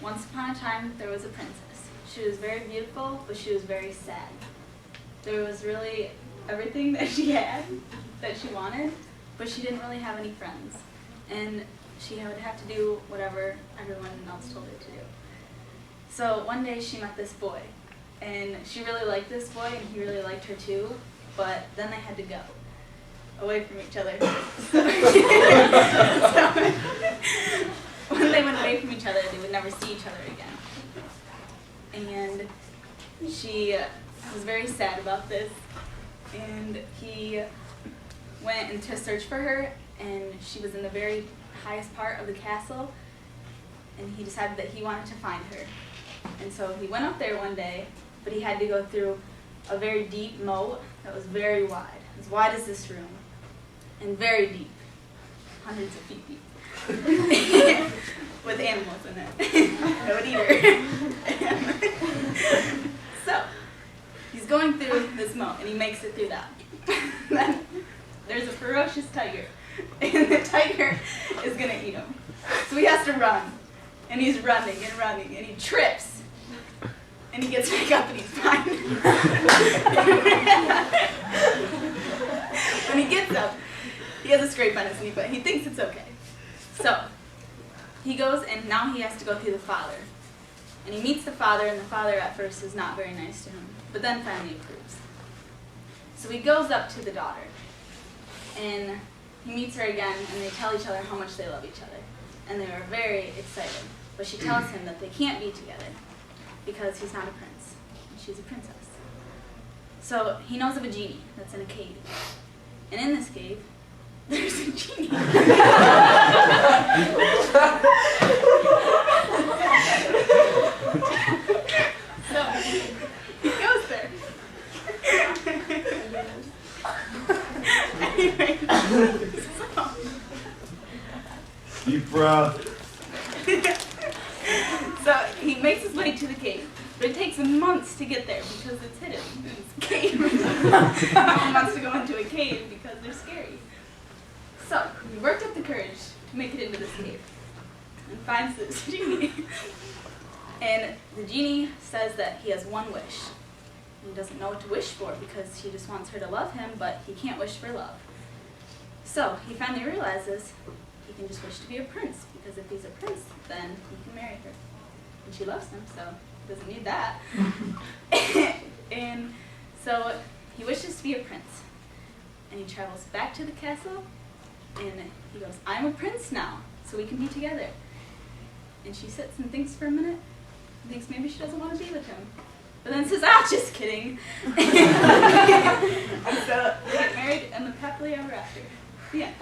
Once upon a time, there was a princess. She was very beautiful, but she was very sad. There was really everything that she had that she wanted, but she didn't really have any friends. And she would have to do whatever everyone else told her to do. So one day she met this boy, and she really liked this boy, and he really liked her too, but then they had to go away from each other. So when they went away from each other, they would never see each other again. And she was very sad about this, and he went in to search for her, and she was in the very highest part of the castle, and he decided that he wanted to find her. And so he went up there one day, but he had to go through a very deep moat that was very wide, as wide as this room, and very deep, hundreds of feet deep, with animals in it that would eat her. So he's going through this moat, and he makes it through that. Then there's a ferocious tiger, and the tiger is going to eat him. So he has to run, and he's running and running, and he trips, and he gets back up, and he's fine. When he gets up, he has a scrape on his knee, but he thinks it's okay. So he goes, and now he has to go through the father. And he meets the father, and the father at first is not very nice to him, but then finally approves. So he goes up to the daughter, and he meets her again, and they tell each other how much they love each other. And they are very excited. But she tells him that they can't be together because he's not a prince, and she's a princess. So he knows of a genie that's in a cave. And in this cave, there's a genie. So he goes there. Anyway, deep breath. So he makes his way to the cave, but it takes him months to get there because it's hidden. It's a cave. No one wants to go into a cave because they're scary. So he worked up the courage to make it into this cave and finds this genie. And the genie says that he has one wish. He doesn't know what to wish for because he just wants her to love him, but he can't wish for love. So he finally realizes he can just wish to be a prince, because if he's a prince, then he can marry her. And she loves him, so he doesn't need that. And so he wishes to be a prince. And he travels back to the castle, and he goes, I'm a prince now, so we can be together. And she sits and thinks for a minute, and thinks maybe she doesn't want to be with him. But then says, just kidding. And so they get married and live happily ever after. The end.